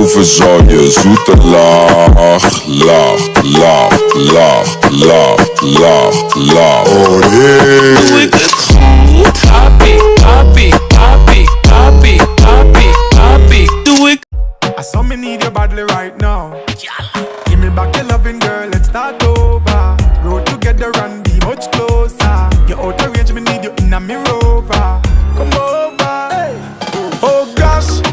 Verzorg je zoete lach, lach, lach, lach, lach, lach, lach. Oh nee. Doe ik het goed? Happy, happy, happy, happy, happy, happy. Doe ik. I saw me need you badly right now. Give me back your loving girl, let's start over. Grow together and be much closer. You're out of range, me need you in a mirror. Come over. Hey. Oh gosh.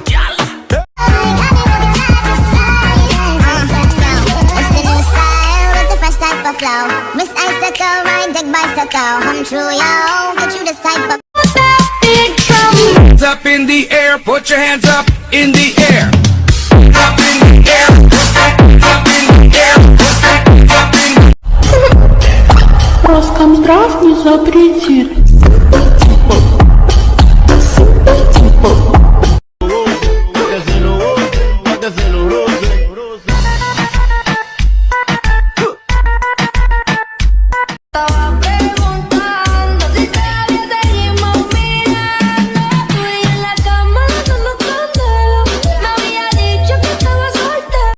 Flow. Miss Icicle, ride deck bicycle. Come true, yo. Get you this type of big drum. Hands up in the air, put your hands up in the air. Up in the air, up in the air, up in the air. Роскомздрав не запретит.